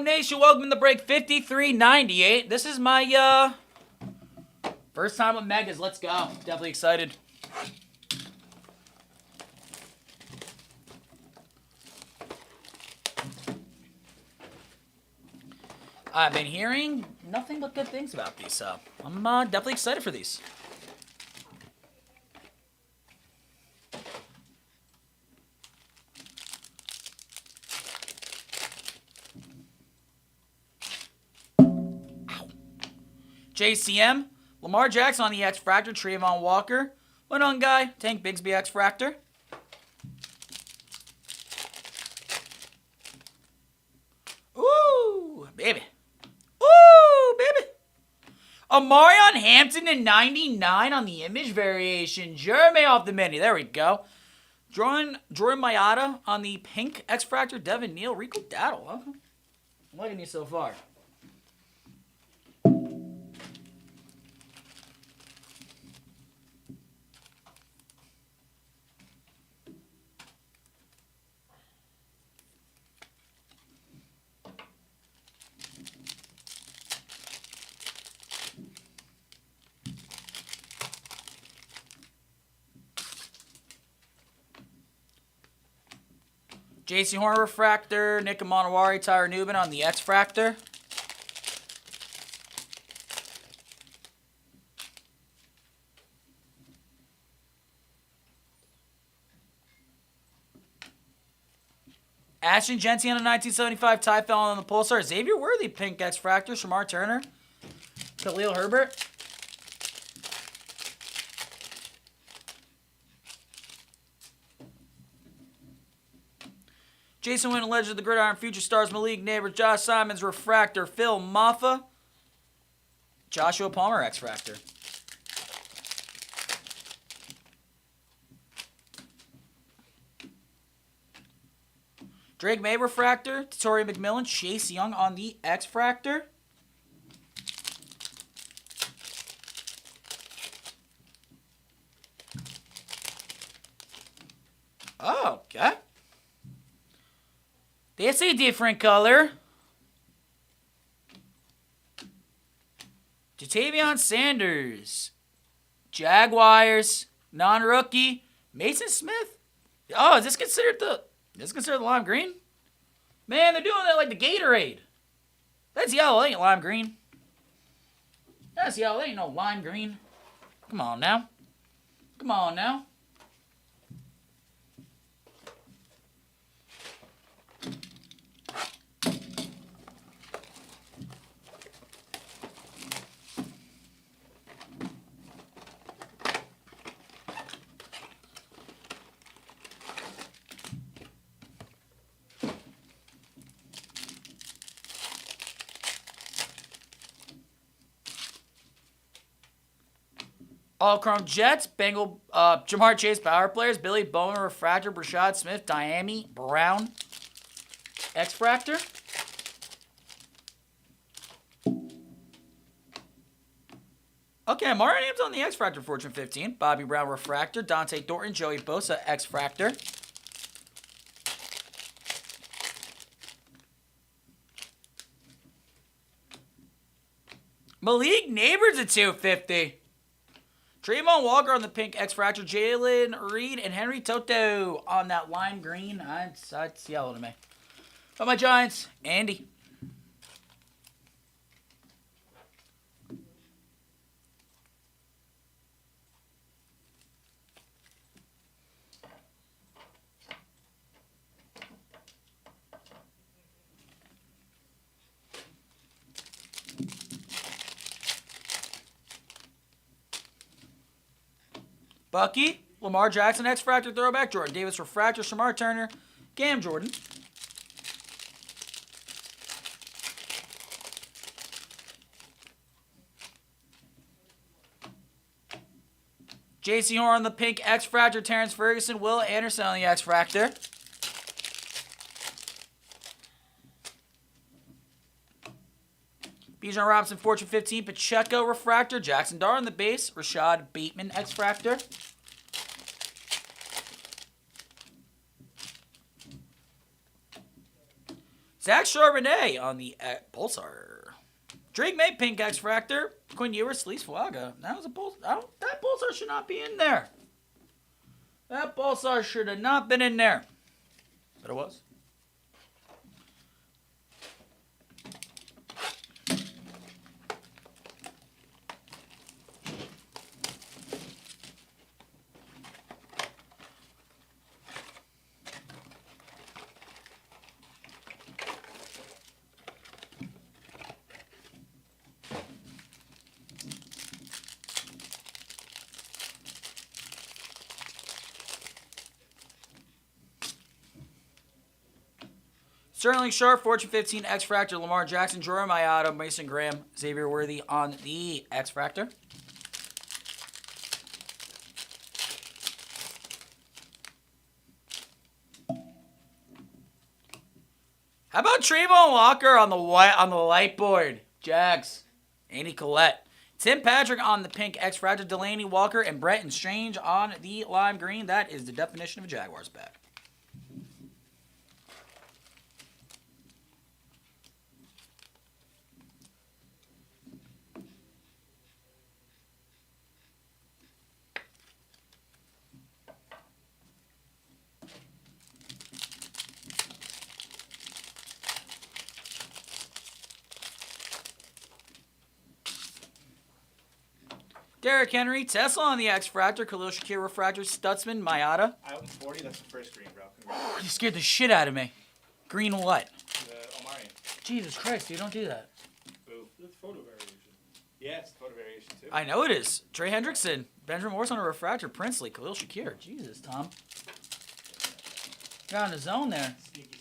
Chrome Nation? Welcome to break 5398. This is my first time with Megas. Let's go. Definitely excited. I've been hearing nothing but good things about these, so I'm definitely excited for these. JCM, Lamar Jackson on the X-Fractor, Trayvon Walker, Went on guy, Tank Bigsby X-Fractor. Ooh, baby. Ooh, baby. Omarion Hampton in 99 on the image variation. Jeremy off the mini. There we go. Jordan Mailata on the pink X-Fractor. Devin Neal. Rico Daddle. Huh? I'm liking these so far. JC Horn Refractor, Nick Amanawari, Tyler Newman on the X-Fractor. Ashton Genty on the 1975, Ty Fallon on the Pulsar. Xavier Worthy, pink X-Fractor. Shamar Turner. Khalil Herbert. Jason Wynn, Legend of the Gridiron, Future Stars, Malik Neighbors, Josh Simons, Refractor, Phil Maffa, Joshua Palmer, X-Fractor. Drake May, Refractor, Tori McMillan, Chase Young on the X-Fractor. Oh, okay. That's a different color. Jatavion Sanders. Jaguars. Non-rookie. Mason Smith. Oh, is this considered the lime green? Man, they're doing that like the Gatorade. That's yellow, ain't lime green. That's yellow, ain't no lime green. Come on now. Come on now. All Chrome Jets, Bengal, Jamar Chase Power Players, Billy Bowman Refractor, Brashad Smith, Diami Brown, X-Fractor. Okay, Mario names on the X-Fractor, Fortune 15. Bobby Brown Refractor, Dante Thornton, Joey Bosa, X-Fractor. Malik Neighbors at 250. Trayvon Walker on the pink X-Fractor, Jalen Reed, and Henry Toto on that lime green. It's yellow to me. But my Giants, Andy. Bucky, Lamar Jackson, X-Fractor throwback, Jordan Davis Refractor, Shamar Turner, Cam Jordan. JC Horn on the pink X-Fractor, Terrence Ferguson, Will Anderson on the X-Fractor. Bijan Robinson, Fortune 15, Pacheco Refractor, Jackson Dar on the base, Rashad Bateman X-Fractor. Zach Charbonnet on the Pulsar. Drake May, pink X-Fractor. Quinn Ewers, Sleece Fuaga. That was a Pulsar. That Pulsar should not be in there. That Pulsar should have not been in there. But it was. Sterling Sharp, Fortune 15, X-Fractor, Lamar Jackson, Jordan Mailata, Mason Graham, Xavier Worthy on the X-Fractor. How about Trayvon Walker on the light board? Jags. Andy Collette. Tim Patrick on the pink X-Fractor, Delaney Walker, and Bretton Strange on the lime green. That is the definition of a Jaguars pack. Derrick Henry, Tesla on the X-Fractor, Khalil Shakir Refractor, Stutzman, Mailata. I opened 40, that's the first green, bro. You scared the shit out of me. Green what? The Omari. Jesus Christ, dude, don't do that. Boo. It's photo variation. Yeah, it's photo variation too. I know it is. Trey Hendrickson, Benjamin Morris on a Refractor, Princely, Khalil Shakir. Jesus, Tom. Got in the zone there. Sneaky.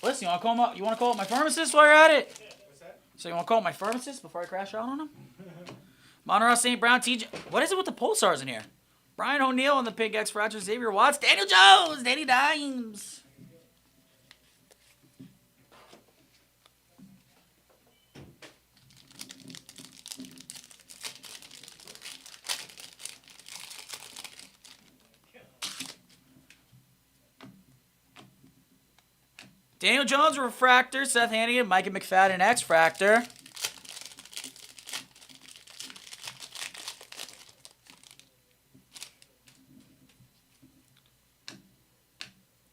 Listen, you want to call up my pharmacist while you're at it? What's that? So you want to call up my pharmacist before I crash out on him? Monroe St. Brown, TJ. What is it with the Pulsars in here? Brian O'Neill on the pink X-Fractor, Xavier Watts, Daniel Jones, Danny Dimes. Daniel Jones, Refractor, Seth Hannigan, Micah McFadden, X-Fractor.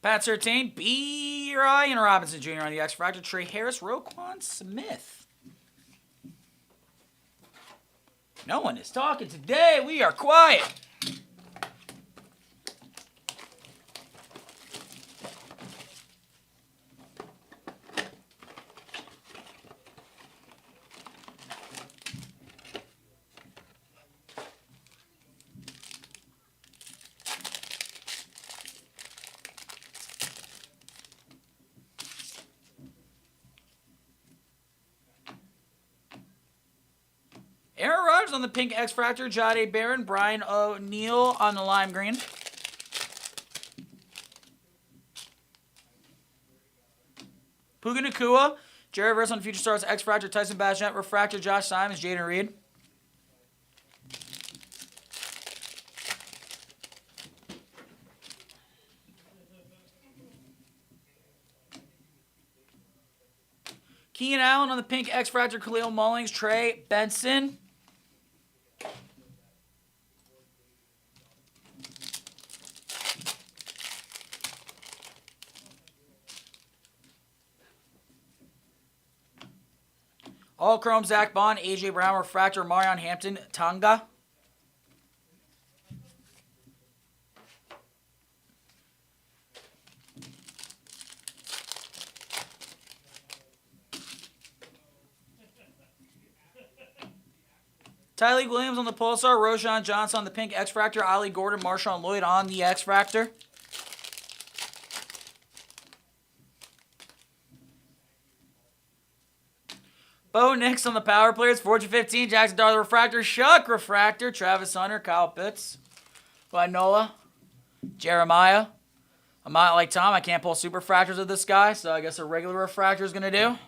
Pat Surtain, B. Ryan Robinson Jr. on the X-Fractor. Trey Harris, Roquan Smith. No one is talking today. We are quiet. Aaron Rodgers on the pink X-Fractor, Jahdae Barron, Brian O'Neill on the lime green. Puka Nacua, Jared Verse on the Future Stars X-Fractor, Tyson Bagent, Refractor, Josh Simons, Jaden Reed. Keenan Allen on the pink X-Fractor, Khalil Mullings, Trey Benson. All Chrome, Zach Bond, AJ Brown, Refractor, Marion Hampton, Tonga. Tyleek Williams on the Pulsar, Roshan Johnson on the pink X-Fractor, Ollie Gordon, Marshawn Lloyd on the X-Fractor. Bo Nix on the Power Players, Fortune 15, Jackson Darla Refractor, Shuck Refractor, Travis Hunter, Kyle Pitts, Vinola, Jeremiah. I'm not like Tom, I can't pull super fractors of this guy, so I guess a regular refractor is going to do.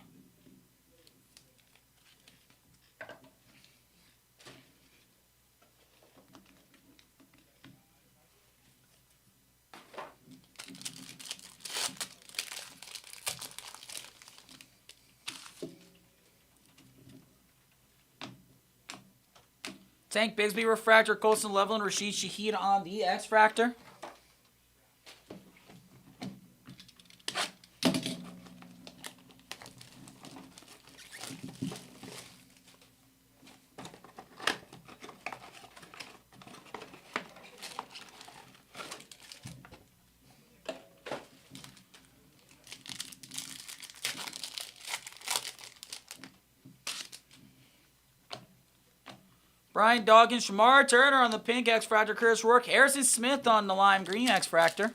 Tank Bigsby refractor, Colson Level, and Rashid Shaheed on the X-Fractor. Brian Dawkins, Shamar Turner on the pink X-Fractor, Curtis Rourke, Harrison Smith on the lime green X-Fractor.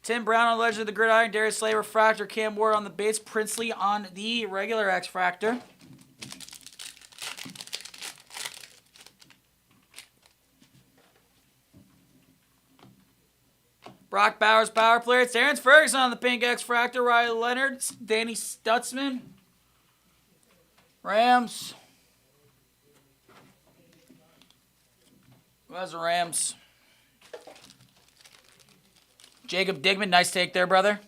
Tim Brown on Legend of the Gridiron, Darius Slay refractor, Cam Ward on the base, Princely on the regular X-Fractor. Brock Bowers, Power Player. Terrence Ferguson on the pink X-Fractor. Riley Leonard, Danny Stutzman. Rams. Who has the Rams? Jacob Digman, nice take there, brother.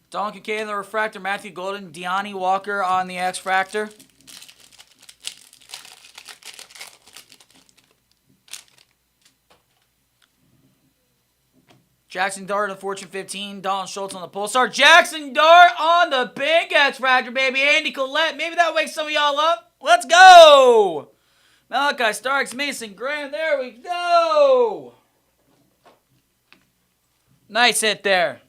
Don Kincaid on the refractor, Matthew Golden, Deani Walker on the X-Fractor. Jackson Dart on the Fortune 15, Dalton Schultz on the Pulsar. Jackson Dart on the pink X-Fractor, baby. Andy Collette, maybe that wakes some of y'all up. Let's go! Malachi Starks, Mason Graham, there we go! Nice hit there.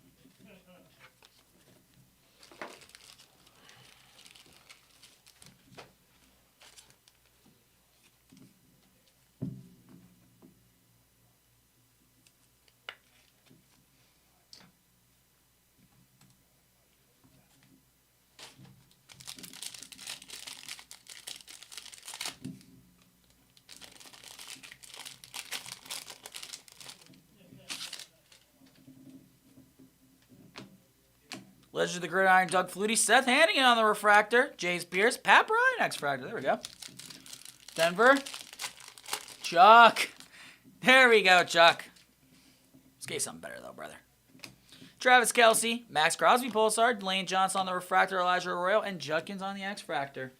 Legend of the Gridiron, Doug Flutie, Seth Hannigan on the refractor, James Pierce, Pat Bryant, X-Fractor. There we go. Denver, Chuck. There we go, Chuck. Let's get you something better, though, brother. Travis Kelce, Max Crosby, Pulsar, Lane Johnson on the refractor, Elijah Arroyo, and Judkins on the X-Fractor.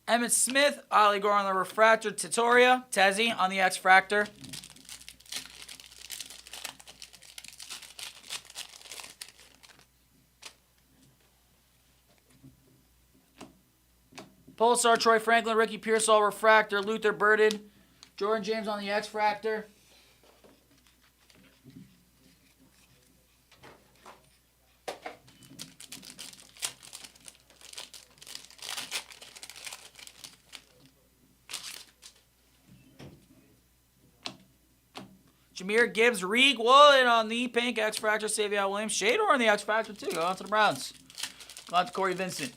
Emmett Smith, Ollie Gore on the refractor, Titoria, Tezzy on the X-Fractor. Pulsar, Troy Franklin, Ricky Pearsall, refractor, Luther Burden, Jordan James on the X-Fractor. Jameer Gibbs, Reed Wallen on the pink X-Fractor, Savion Williams, Shador on the X-Fractor too. Go on to the Browns. Go on to Corey Vincent.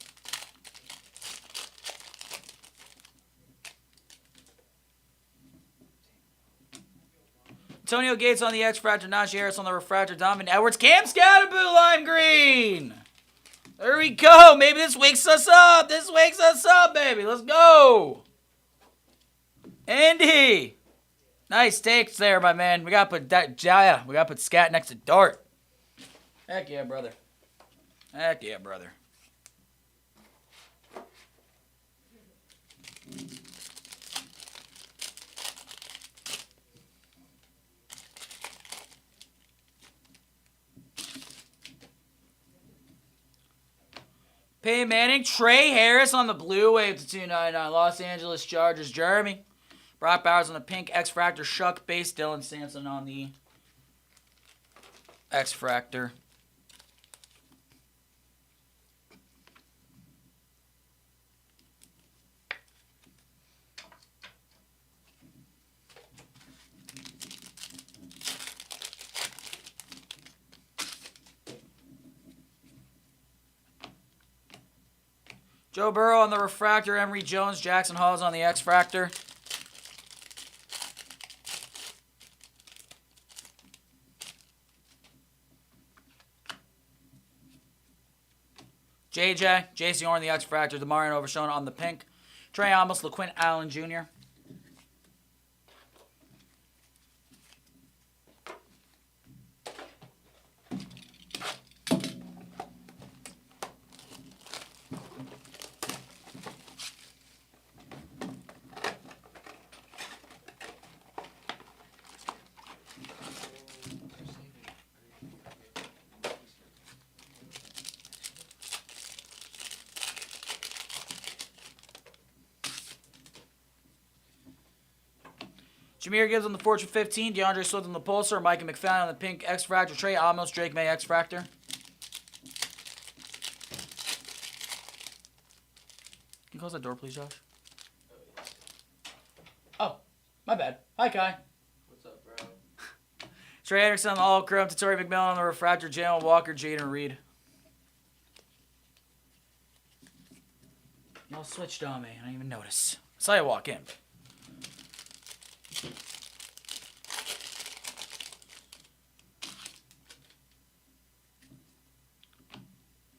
Antonio Gates on the X-Fractor, Najee Harris on the refractor, Donovan Edwards, Cam Scatterboo, lime green. There we go. Maybe this wakes us up. This wakes us up, baby. Let's go. Andy. Nice takes there, my man. We gotta put that Jaya. We gotta put Scat next to Dart. Heck yeah, brother. Heck yeah, brother. Peyton Manning, Trey Harris on the blue wave to 299. Los Angeles Chargers, Jeremy. Brock Bowers on the pink X-Fractor. Shuck base. Dylan Sampson on the X-Fractor. Joe Burrow on the refractor. Emory Jones. Jackson Hawes on the X-Fractor. J.C. Horn, the X-Fractor. DeMarion Overshown on the pink. Trey Amos, LaQuint Allen Jr. Jameer Gibbs on the Fortune 15. DeAndre Swift on the Pulsar. Micah McFadden on the pink X-Fractor. Trey Amos, Drake May X-Fractor. Can you close that door, please, Josh? Oh, my bad. Hi, Kai. What's up, bro? Trey Anderson on the All Chrome. Tatori McMillan on the refractor. Jalen Walker, Jaden Reed. Y'all switched on me. I didn't even notice. I saw you walk in.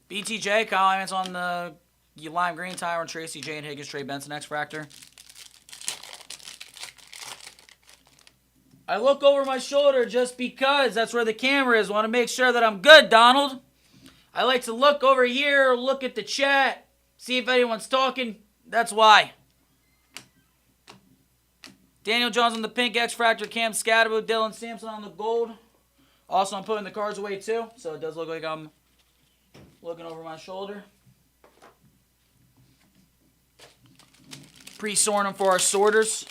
BTJ, Kyle Evans on the lime green. Tyron Tracy, Jane Higgins, Trey Benson, X-Fractor. I look over my shoulder just because that's where the camera is. Want to make sure that I'm good, Donald. I like to look over here, look at the chat, see if anyone's talking. That's why. Daniel Jones on the pink X-Fractor. Cam Scatterbo, Dylan Sampson on the gold. Also, I'm putting the cards away too, so it does look like I'm looking over my shoulder. Pre-sorting them for our sorters.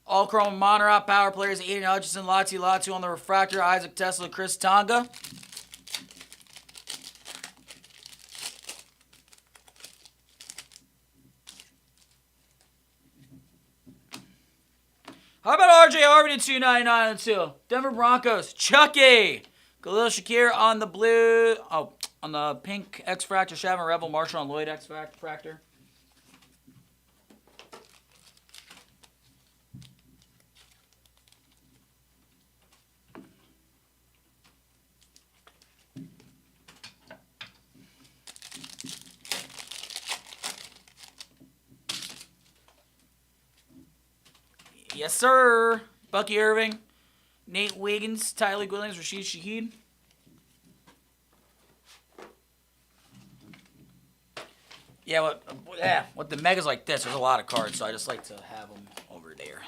All chrome Monterey power players. Aiden Hutchinson, Latu on the refractor. Isaac Tesla, Chris Tonga. How about RJ Harvey to 299 and 2? Denver Broncos, Chucky. Khalil Shakir on the blue. Oh, on the pink X-Fractor. Shavin Rebel, Marshall and Lloyd X-Fractor. Yes, sir. Bucky Irving, Nate Wiggins, Tyler Williams, Rashid Shaheed. Yeah, with the megas like this, there's a lot of cards, so I just like to have them over there.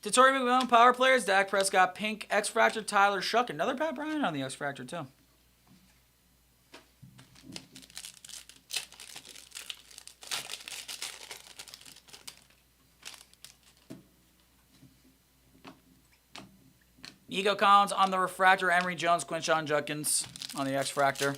Tatori McMillan, power players. Dak Prescott, pink X-Fractor. Tyler Shuck, another Pat Bryant on the X-Fractor too. Nico Collins on the refractor. Emory Jones, Quinshon Judkins on the X-Fractor.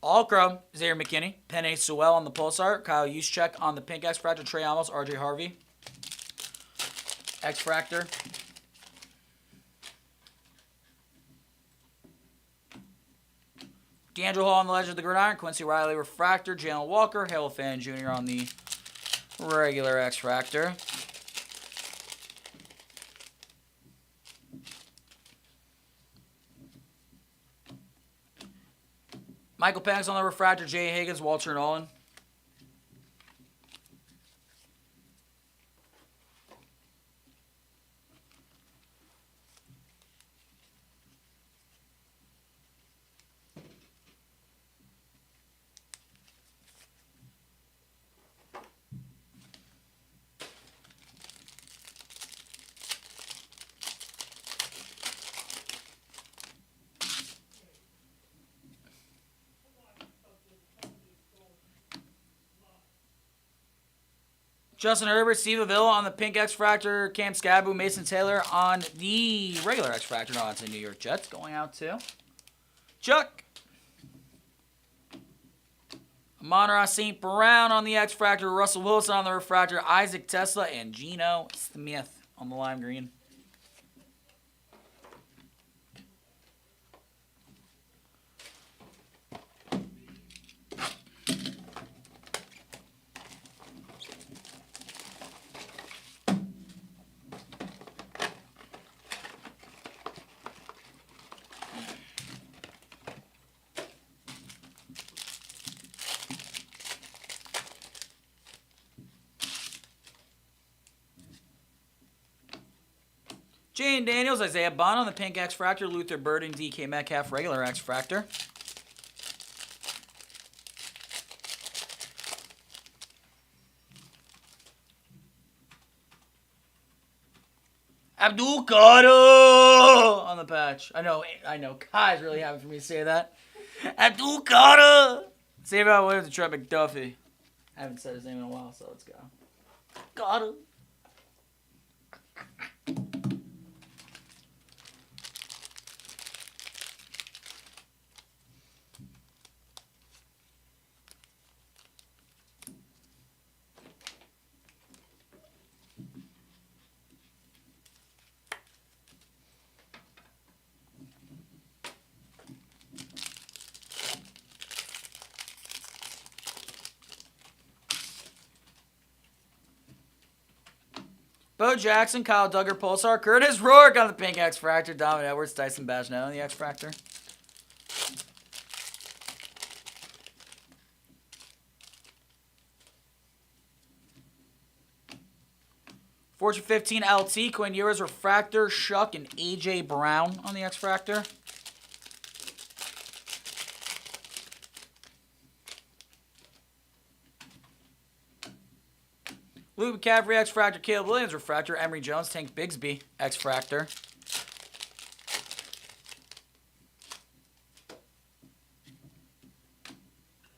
All Chrome, Zaire McKinney. Penny Sewell on the Pulsar. Kyle Juszczyk on the pink X-Fractor. Trey Amos, RJ Harvey. X-Fractor. D'Angelo Hall on the Legend of the Gridiron. Quincy Riley refractor. Jalen Walker. Hale Fan Jr. on the regular X-Fractor. Michael Penix on the refractor. Jay Higgins. Walter Nolan. Justin Herbert, Steve Avila on the pink X-Fractor. Cam Scaboo, Mason Taylor on the regular X-Fractor. No, it's a New York Jets going out to Chuck. Amon-Ra St. Brown on the X-Fractor. Russell Wilson on the refractor. Isaac Tesla and Geno Smith on the lime green. Jane Daniels, Isaiah Bond on the pink X-Fractor. Luther Burden, DK Metcalf, regular X-Fractor. Abdul Carter on the patch. I know. Kai's really happy for me to say that. Abdul Carter. Say about Williams and Trent McDuffie. I haven't said his name in a while, so let's go. Carter. Bo Jackson, Kyle Duggar, Pulsar, Curtis Rourke on the pink X-Fractor, Donovan Edwards, Dyson Bajnell on the X-Fractor. Fortune 15 LT, Quinn Ewers, Refractor, Shuck, and AJ Brown on the X-Fractor. Luke McCaffrey, X-Fractor, Caleb Williams, Refractor, Emory Jones, Tank Bigsby, X-Fractor.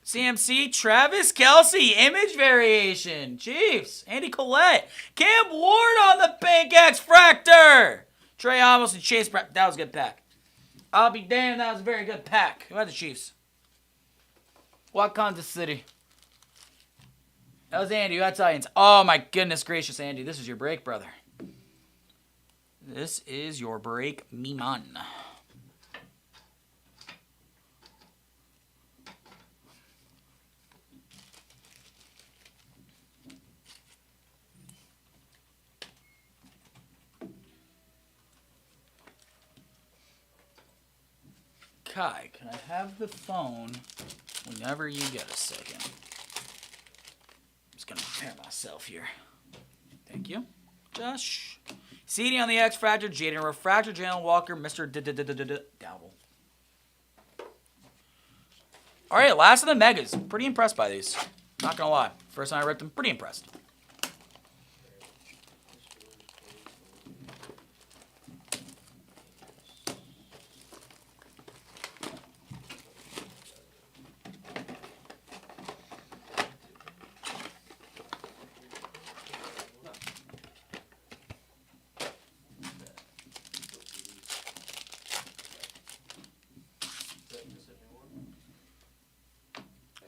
CMC, Travis Kelce, image variation. Chiefs, Andy Collette. Cam Ward on the pink X-Fractor. Trey Amos and Chase Brown. That was a good pack. I'll be damned, that was a very good pack. Who had the Chiefs? Wakanda City. That was Andy. Who had Titans? Oh, my goodness gracious, Andy. This is your break, brother. This is your break, me man. Kai, can I have the phone whenever you get a second? Gonna prepare myself here. Thank you. Josh. CD on the X-Fractor, Jaden Refractor, Jalen Walker, Mr. Dowell. Alright, last of the Megas. Pretty impressed by these. Not gonna lie. First time I ripped them, pretty impressed.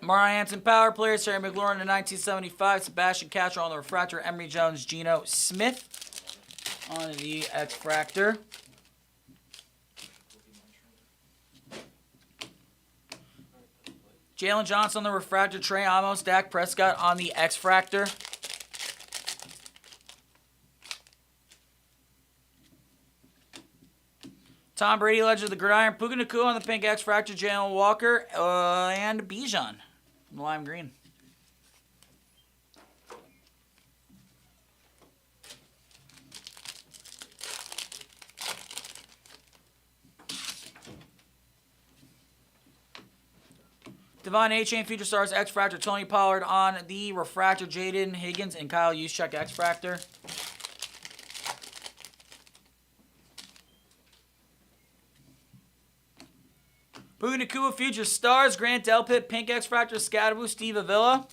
Mariah Hanson, power player. Terry McLaurin in 1975. Sebastian Castro on the Refractor. Emory Jones, Geno Smith on the X-Fractor. Jalen Johnson on the Refractor. Trey Amos, Dak Prescott on the X-Fractor. Tom Brady, Legend of the Gridiron. Puka Nacua on the pink X-Fractor. Jalen Walker and Bijan. Lime green. Devon A-Chain, Future Stars, X-Fractor, Tony Pollard on the Refractor, Jaden Higgins and Kyle Juszczyk, X-Fractor. Puka Nacua, Future Stars, Grant Delpit, Pink X-Fractor, Scatterboo, Steve Avila.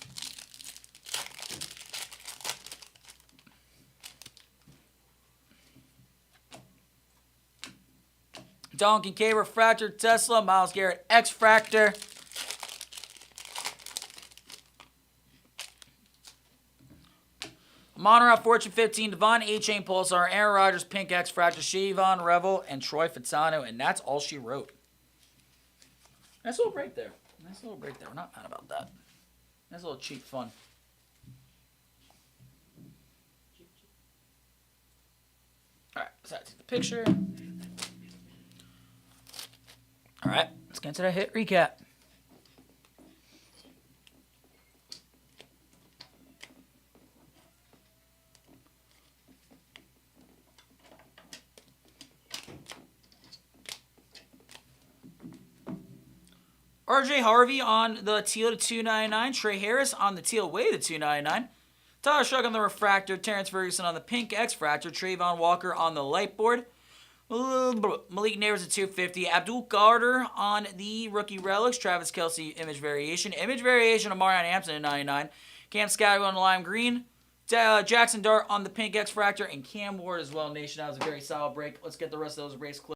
Donkey K Refractor Tesla. Myles Garrett X-Fractor. Monterey Fortune 15, Devon A-Chain Pulsar, Aaron Rodgers Pink X-Fractor, Siobhan Revel, and Troy Fatano, and that's all she wrote. Nice little break there. Nice little break there. We're not mad about that. Nice little cheap fun. Alright, so I take the picture. Alright, let's get into the hit recap. RJ Harvey on the teal to 299. Trey Harris on the teal way to 299. Tyler Shrug on the refractor. Terrence Ferguson on the pink X-Fractor. Trayvon Walker on the light board. Malik Neighbors at 250. Abdul Carter on the rookie relics. Travis Kelce image variation. Image variation of Marion Hampton at 99. Cam Scotty on the lime green. Jackson Dart on the pink X-Fractor. And Cam Ward as well, Nation. That was a very solid break. Let's get the rest of those breaks closed.